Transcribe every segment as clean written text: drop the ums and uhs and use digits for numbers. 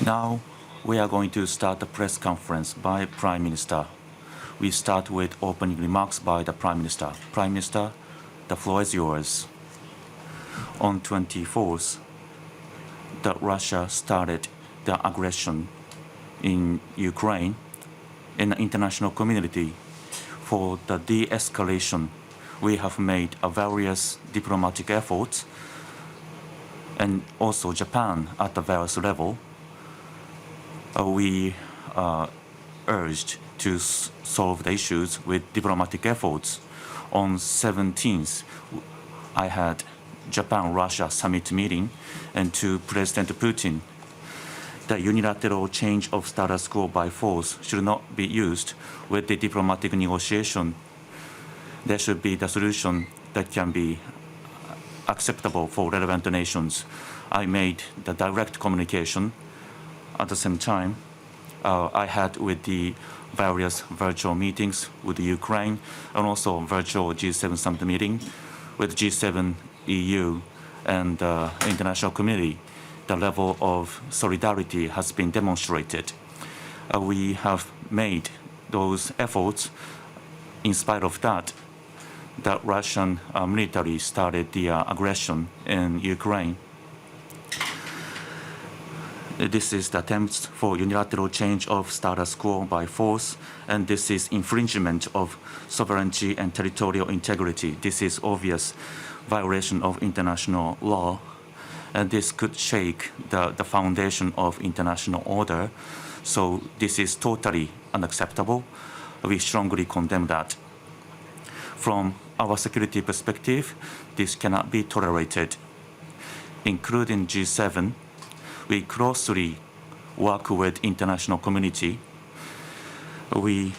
Now we are going to start the press conference by Prime Minister. We start with opening remarks by the Prime Minister. Prime Minister, the floor is yours. On 24th, Russia started the aggression in Ukraine. In the international community, for the de-escalation, we have made various diplomatic efforts, and also Japan at the various level. We urged to solve the issues with diplomatic efforts. On 17th, I had Japan-Russia summit meeting, and to President Putin, the unilateral change of status quo by force should not be used with the diplomatic negotiation. There should be the solution that can be acceptable for relevant nations. I made the direct communication. At the same time, I had with the various virtual meetings with the Ukraine and also virtual G7 summit meeting with G7, EU, and the international community. The level of solidarity has been demonstrated. We have made those efforts. In spite of that, the Russian military started the aggression in Ukraine. This is the attempt for unilateral change of status quo by force, and this is infringement of sovereignty and territorial integrity. This is obvious violation of international law, and this could shake the foundation of international order. So this is totally unacceptable. We strongly condemn that. From our security perspective, this cannot be tolerated. Including G7, we closely work with international community. We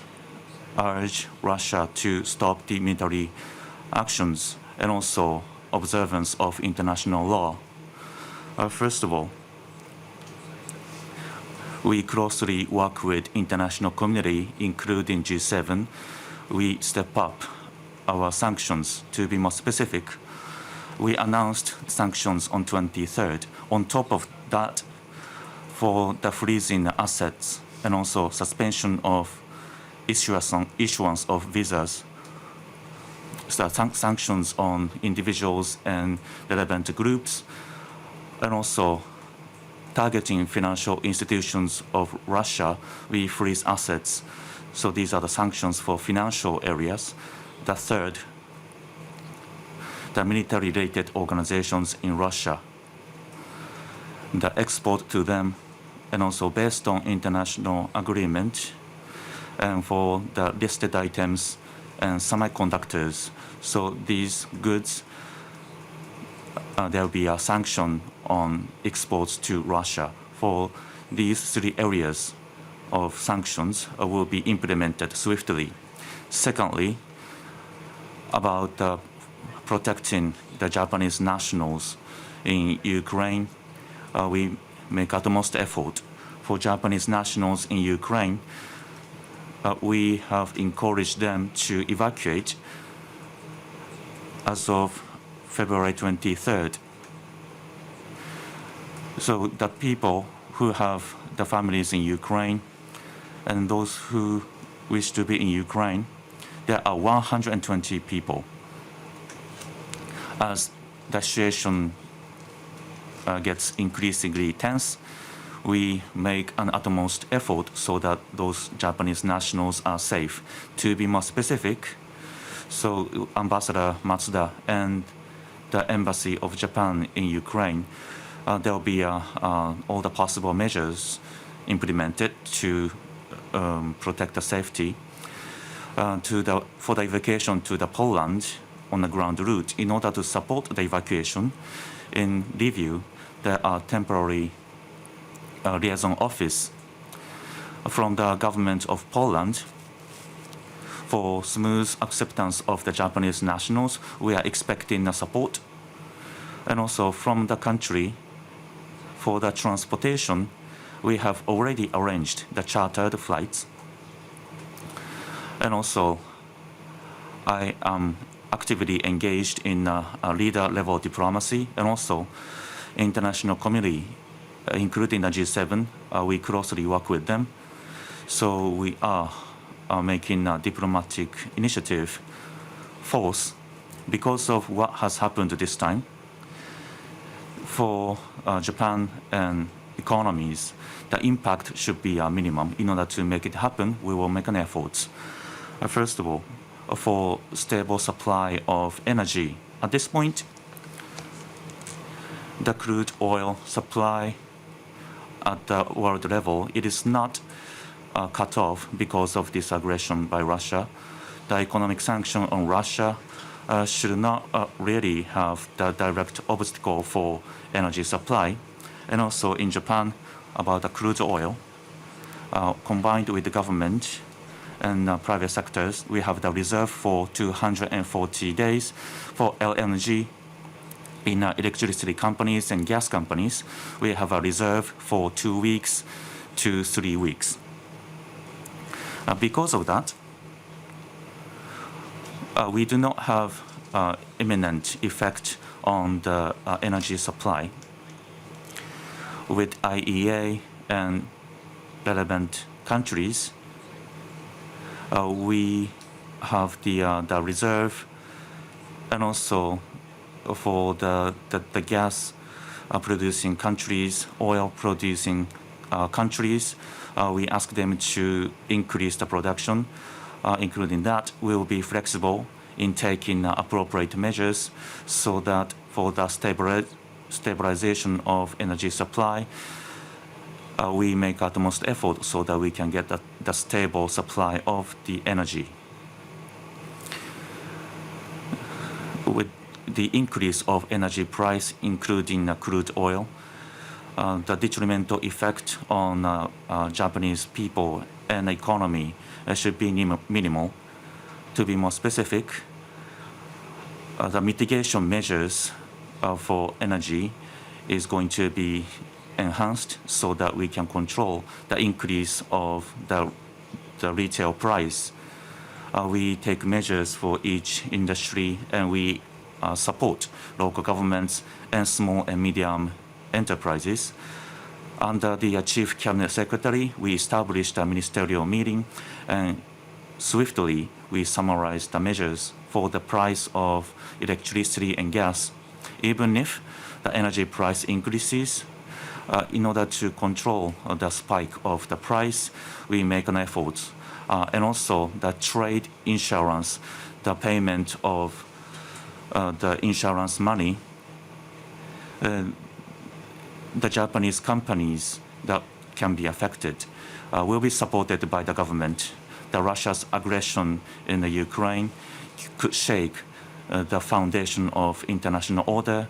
urge Russia to stop the military actions and also observance of international law. First of all, we closely work with international community, including G7. We step up our sanctions. To be more specific, we announced sanctions on 23rd. On top of that, for the freezing assets and also suspension of issuance of visas, sanctions on individuals and relevant groups, and also targeting financial institutions of Russia, we freeze assets. So these are the sanctions for financial areas. The third, the military-related organizations in Russia, the export to them, and also based on international agreement, and for the listed items and semiconductors. So these goods, there will be a sanction on exports to Russia. For these three areas of sanctions will be implemented swiftly. Secondly, about protecting the Japanese nationals in Ukraine, we make utmost effort. For Japanese nationals in Ukraine, we have encouraged them to evacuate as of February 23rd. So the people who have the families in Ukraine and those who wish to be in Ukraine, there are 120 people. As the situation gets increasingly tense, we make an utmost effort so that those Japanese nationals are safe. To be more specific, so Ambassador Matsuda and the Embassy of Japan in Ukraine, there will be all the possible measures implemented to protect the safety. For the evacuation to the Poland on the ground route, in order to support the evacuation, in Lviv, there are temporary liaison office from the government of Poland. For smooth acceptance of the Japanese nationals, we are expecting support. And also from the country, for the transportation, we have already arranged the chartered flights. And also, I am actively engaged in leader-level diplomacy and also international community including the G7, we closely work with them. So we are making a diplomatic initiative force because of what has happened this time. For Japan and economies, the impact should be a minimum. In order to make it happen, we will make an effort. First of all, for stable supply of energy. At this point, the crude oil supply at the world level, it is not cut off because of this aggression by Russia. The economic sanction on Russia should not really have the direct obstacle for energy supply. And also in Japan, about the crude oil, combined with the government and private sectors, we have the reserve for 240 days for LNG. In electricity companies and gas companies, we have a reserve for 2 weeks to 3 weeks. Because of that, we do not have imminent effect on the energy supply. With IEA and relevant countries, we have the reserve, and also for the gas producing countries, oil producing countries, we ask them to increase the production. Including that, we will be flexible in taking appropriate measures so that for the stabilization of energy supply, we make utmost effort so that we can get the stable supply of the energy. With the increase of energy price, including crude oil, the detrimental effect on Japanese people and economy should be minimal. To be more specific, the mitigation measures for energy is going to be enhanced so that we can control the increase of the retail price. We take measures for each industry, and we support local governments and small and medium enterprises. Under the Chief Cabinet Secretary, we established a ministerial meeting, and swiftly we summarized the measures for the price of electricity and gas. Even if the energy price increases, in order to control the spike of the price, we make an effort. And also the trade insurance, the payment of the insurance money, the Japanese companies that can be affected will be supported by the government. The Russia's aggression in the Ukraine could shake the foundation of international order.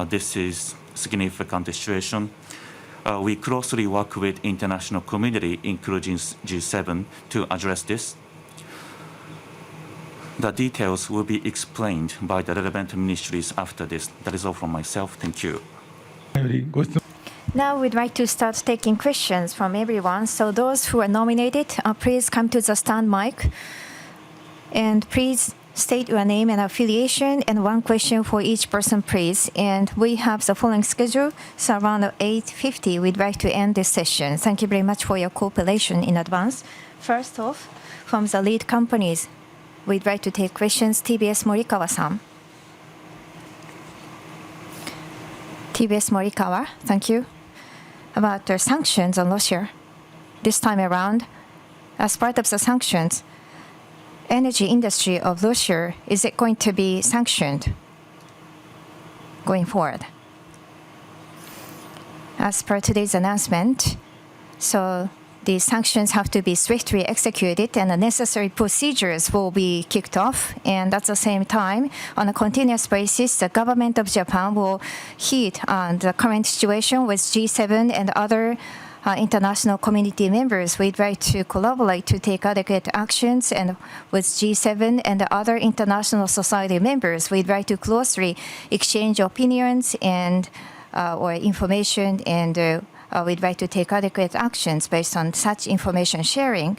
This is a significant situation. We closely work with international community, including G7, to address this. The details will be explained by the relevant ministries after this. That is all from myself. Thank you. Now we'd like to start taking questions from everyone. So those who are nominated, please come to the stand mic. And please state your name and affiliation, and one question for each person, please. And we have the following schedule. So around 8:50, we'd like to end this session. Thank you very much for your cooperation in advance. First off, from the lead companies, we'd like to take questions. TBS Morikawa-san. TBS Morikawa, thank you. About the sanctions on Russia. This time around, as part of the sanctions, energy industry of Russia, is it going to be sanctioned going forward? As per today's announcement, so the sanctions have to be swiftly executed and the necessary procedures will be kicked off. And at the same time, on a continuous basis, the government of Japan will heed the current situation with G7 and other international community members. We'd like to collaborate to take adequate actions, and with G7 and the other international society members, we'd like to closely exchange opinions and or information, and we'd like to take adequate actions based on such information sharing.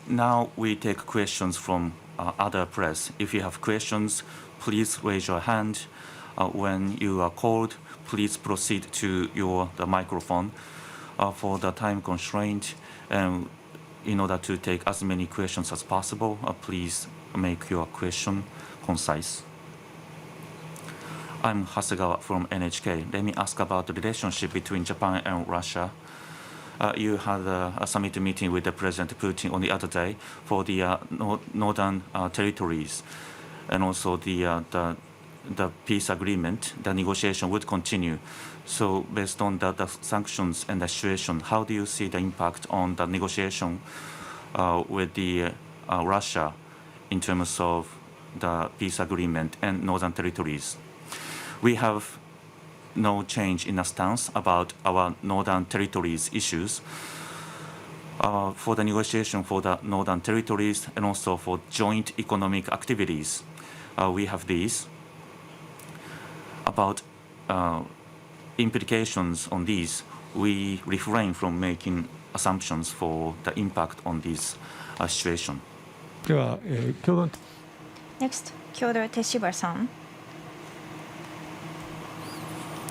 Now we take questions from other press. If you have questions, please raise your hand. When you are called, please proceed to the microphone for the time constraint. And in order to take as many questions as possible, please make your question concise. I'm Hasegawa from NHK. Let me ask about the relationship between Japan and Russia. You had a summit meeting with the President Putin on the other day for the northern territories, and also the peace agreement. The negotiation would continue. So based on the sanctions and the situation, how do you see the impact on the negotiation with the Russia in terms of the peace agreement and northern territories? We have no change in the stance about our northern territories issues. For the negotiation for the northern territories and also for joint economic activities, we have these. About implications on these, we refrain from making assumptions for the impact on this situation. では、共同 Next, 共同Teshibara-san.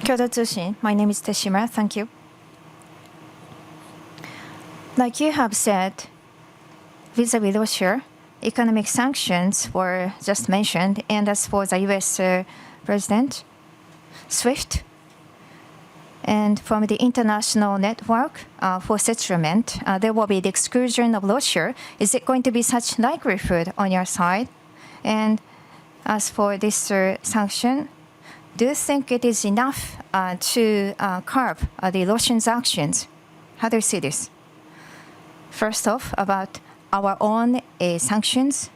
共同通信 My name is Teshimura. Thank you. Like you have said, vis-a-vis Russia, economic sanctions were just mentioned, and as for the U.S. President, SWIFT, and from the international network for settlement, there will be the exclusion of Russia. Is it going to be such likelihood on your side? And as for this sanction, do you think it is enough to curb the Russians' actions? How do you see this? First off, about our own sanctions,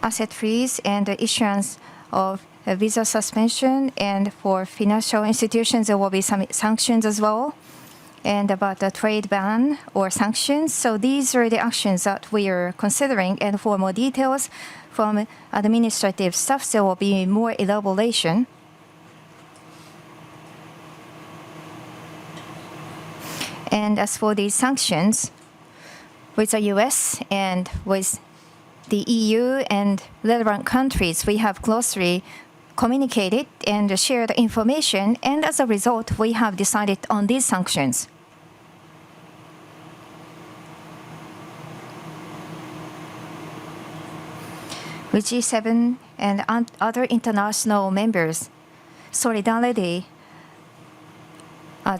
asset freeze, and the issuance of a visa suspension, and for financial institutions there will be some sanctions as well, and about the trade ban or sanctions. So these are the actions that we are considering, and for more details from administrative staff there will be more elaboration. And as for these sanctions, with the US and with the EU and relevant countries, we have closely communicated and shared information, and as a result, we have decided on these sanctions. With G7 and other international members, solidarity,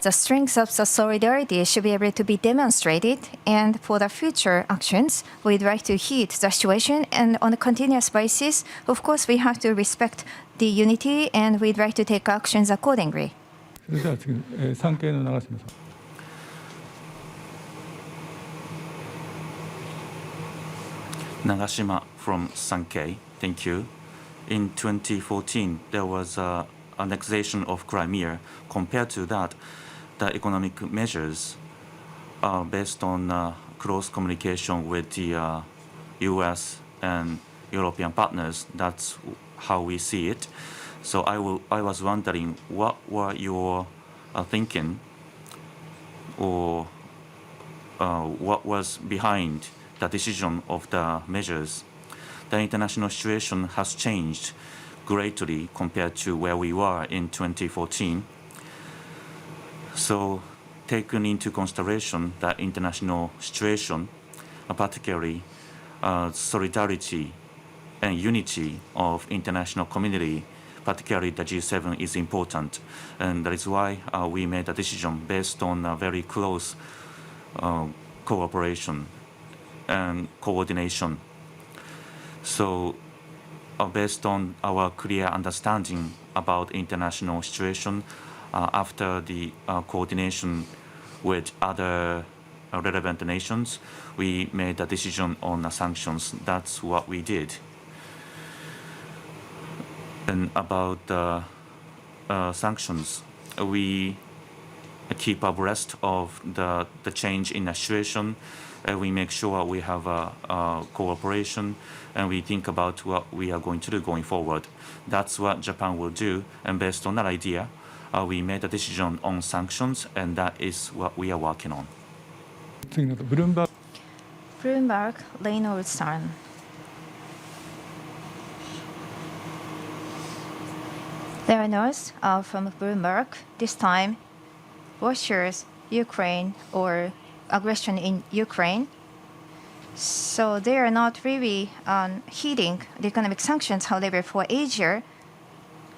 the strength of the solidarity should be able to be demonstrated, and for the future actions, we'd like to heed the situation, and on a continuous basis, of course, we have to respect the unity, and we'd like to take actions accordingly. それでは次、産経の長島さん。Nagashima from Sankei. Thank you. In 2014, there was annexation of Crimea. Compared to that, the economic measures are based on close communication with the US and European partners. That's how we see it. So I was wondering, what were your thinking, or what was behind the decision of the measures? The international situation has changed greatly compared to where we were in 2014. So, taking into consideration the international situation, particularly solidarity and unity of international community, particularly the G7, is important. And that is why we made a decision based on a very close cooperation and coordination. So, based on our clear understanding about international situation, after the coordination with other relevant nations, we made a decision on sanctions. That's what we did. And about sanctions, we keep abreast of the change in the situation. We make sure we have cooperation, and we think about what we are going to do going forward. That's what Japan will do, and based on that idea, we made a decision on sanctions, and that is what we are working on. 次のブルームバーグ。Bloomberg, Reynolds-san. There are news from Bloomberg. This time, Russia's Ukraine or aggression in Ukraine. So they are not really heeding the economic sanctions. However, for Asia,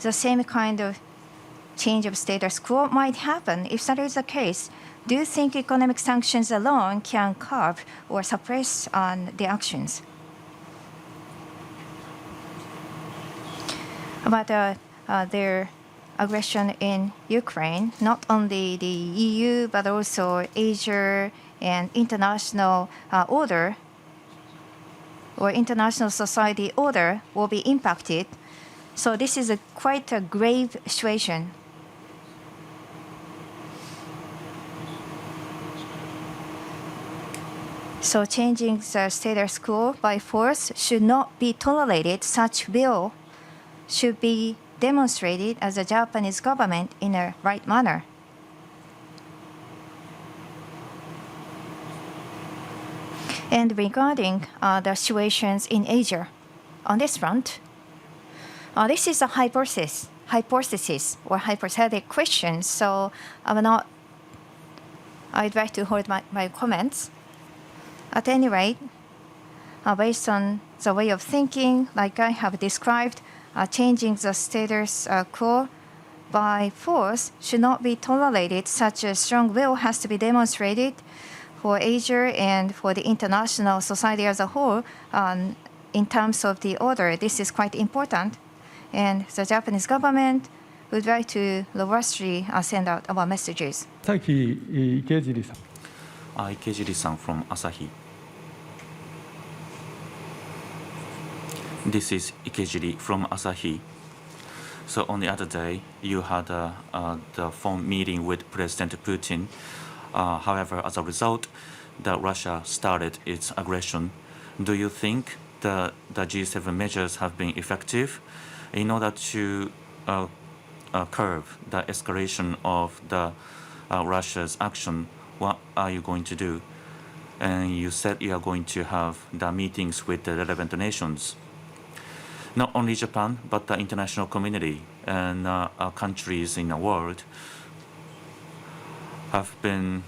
the same kind of change of status quo might happen. If that is the case, do you think economic sanctions alone can curb or suppress the actions? About their aggression in Ukraine, not only the EU but also Asia and international order or international society order will be impacted. So this is quite a grave situation. So changing the status quo by force should not be tolerated. Such will should be demonstrated as the Japanese government in a right manner. And regarding the situations in Asia, on this front, this is a hypothesis or hypothetical question. So I'd like to hold my comments. At any rate, based on the way of thinking, like I have described, changing the status quo by force should not be tolerated. Such a strong will has to be demonstrated for Asia and for the international society as a whole in terms of the order. This is quite important. And the Japanese government would like to robustly send out our messages. さっき池尻さん Ikejiri-san from Asahi. This is Ikejiri from Asahi. So on the other day, you had the phone meeting with President Putin. However, as a result, Russia started its aggression. Do you think the G7 measures have been effective in order to curb the escalation of Russia's action? What are you going to do? And you said you are going to have the meetings with the relevant nations. Not only Japan, but the international community and countries in the world have been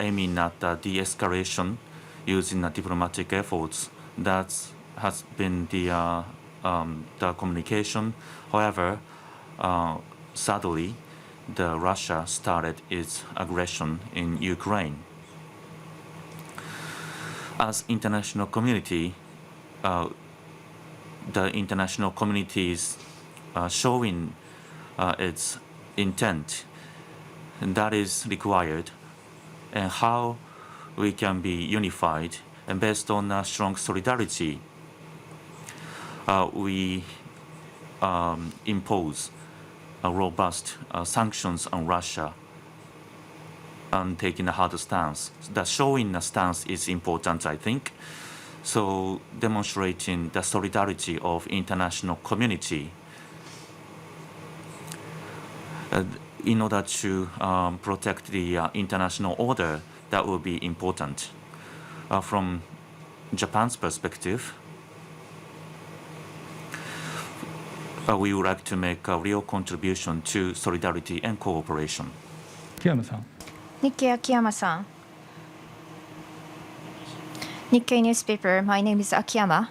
aiming at the de-escalation using diplomatic efforts. That has been the communication. However, sadly, Russia started its aggression in Ukraine. As international community, the international community is showing its intent, and that is required. And how we can be unified and based on strong solidarity, we impose robust sanctions on Russia and taking a harder stance. The showing a stance is important, I think. So demonstrating the solidarity of international community in order to protect the international order, that will be important. From Japan's perspective, we would like to make a real contribution to solidarity and cooperation. 木山さん Nikkei Akiyama-san. Nikkei newspaper, my name is Akiyama.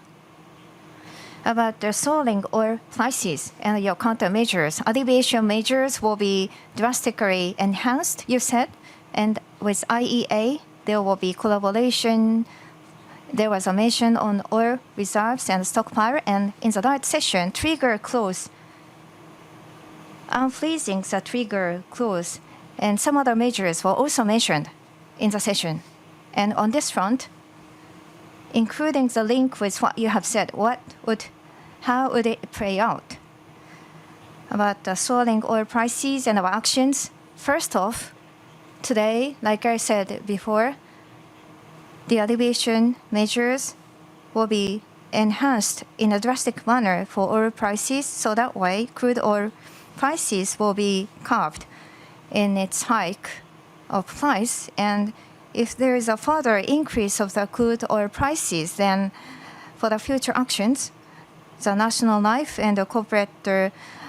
About the soaring oil prices and your countermeasures, alleviation measures will be drastically enhanced, you said. And with IEA, there will be collaboration. There was a mention on oil reserves and stockpile, and in the last session, trigger clause, unfreezing the trigger clause, and some other measures were also mentioned in the session. And on this front, including the link with what you have said, how would it play out? About the soaring oil prices and our actions. First off, today, like I said before, the alleviation measures will be enhanced in a drastic manner for oil prices, so that way crude oil prices will be curbed in its hike of price. And if there is a further increase of the crude oil prices, then for the future actions, the national life and the corporate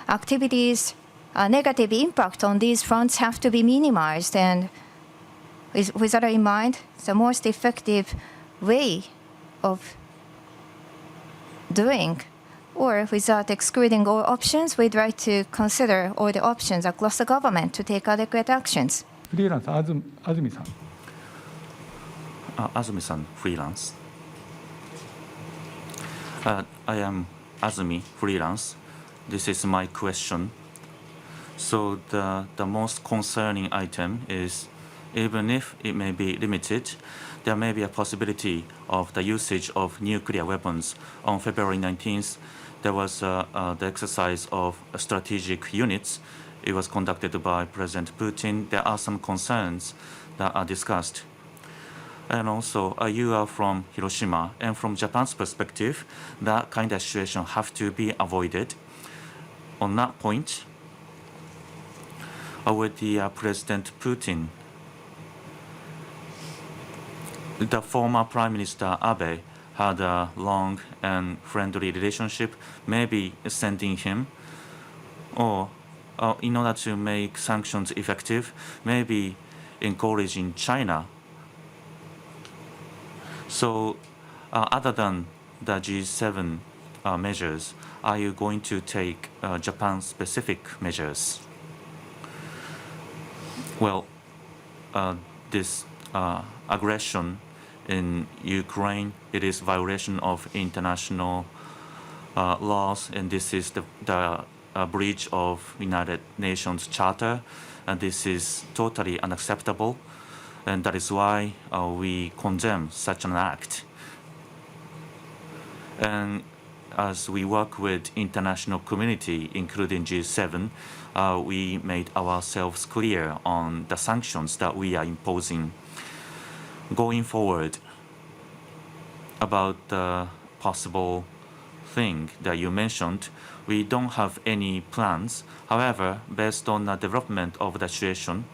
activities, negative impact on these fronts have to be minimized. And with that in mind, the most effective way of doing, or without excluding all options, we'd like to consider all the options across the government to take adequate actions. フリーランス安住さん。Azumi-san, freelance. I am Azumi, freelance. This is my question. So the most concerning item is, even if it may be limited, there may be a possibility of the usage of nuclear weapons. On February 19th, there was the exercise of strategic units. It was conducted by President Putin. There are some concerns that are discussed. And also, you are from Hiroshima, and from Japan's perspective, that kind of situation have to be avoided. On that point, with the President Putin, the former Prime Minister Abe had a long and friendly relationship, maybe sending him, or in order to make sanctions effective, maybe encouraging China. So, other than the G7 measures, are you going to take Japan-specific measures? Well, this aggression in Ukraine, it is violation of international laws, and this is the breach of United Nations Charter, and this is totally unacceptable. And that is why we condemn such an act. And as we work with international community, including G7, we made ourselves clear on the sanctions that we are imposing. Going forward, about the possible thing that you mentioned, we don't have any plans. However, based on the development of the situation,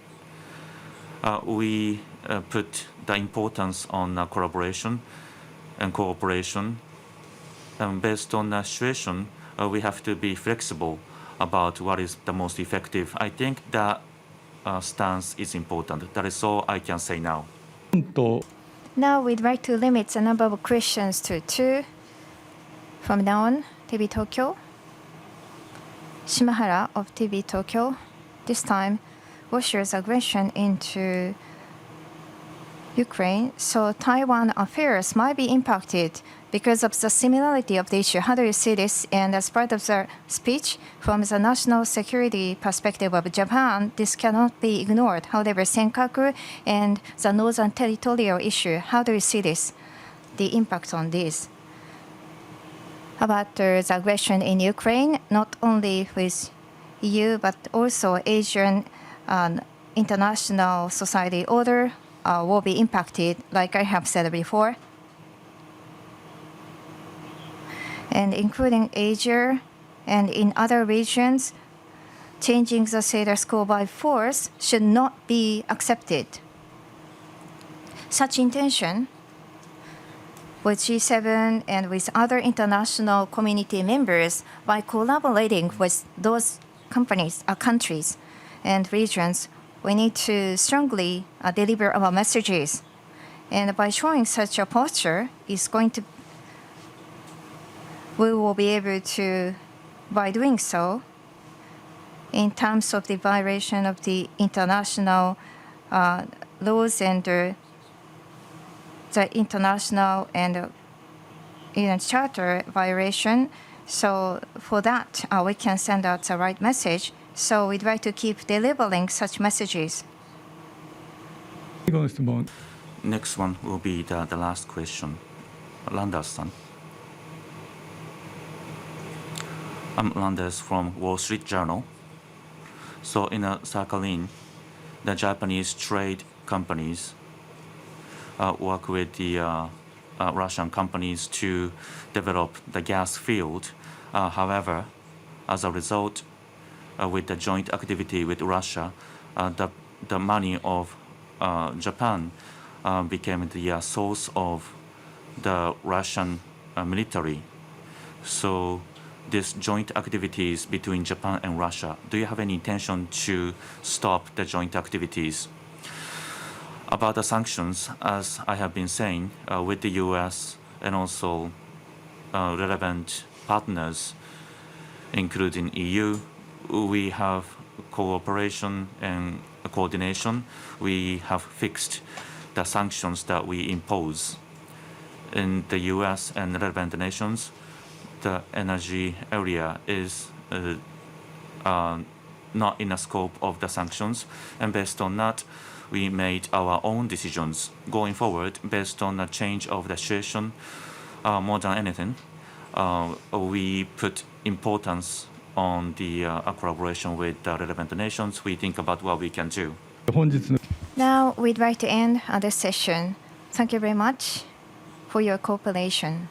we put the importance on collaboration and cooperation. And based on the situation, we have to be flexible about what is the most effective. I think that stance is important. That is all I can say now. Now we'd like to limit the number of questions to 2. From now on, TV Tokyo. Shimahara of TV Tokyo. This time, Russia's aggression into Ukraine, so Taiwan affairs might be impacted because of the similarity of the issue. How do you see this? And as part of the speech, from the national security perspective of Japan, this cannot be ignored. However, Senkaku and the northern territorial issue, how do you see this, the impact on this? About the aggression in Ukraine, not only with EU, but also Asian international society order will be impacted, like I have said before. And including Asia and in other regions, changing the status quo by force should not be accepted. Such intention with G7 and with other international community members, by collaborating with those countries and regions, we need to strongly deliver our messages. And by showing such a posture, we will be able to, by doing so, in terms of the violation of the international laws and the international and charter violation. So for that, we can send out the right message. So we'd like to keep delivering such messages. Next one will be the last question. Landers-san. I'm Landers from Wall Street Journal. So in Sakhalin, the Japanese trade companies work with the Russian companies to develop the gas field. However, as a result, with the joint activity with Russia, the money of Japan became the source of the Russian military. So these joint activities between Japan and Russia? Do you have any intention to stop the joint activities? About the sanctions, as I have been saying, with the US and also relevant partners, including EU, we have cooperation and coordination. We have fixed the sanctions that we impose. In the US and relevant nations, the energy area is not in the scope of the sanctions, and based on that, we made our own decisions going forward based on the change of the situation. More than anything, we put importance on the collaboration with the relevant nations. We think about what we can do. 本日の Now we'd like to end this session. Thank you very much for your cooperation.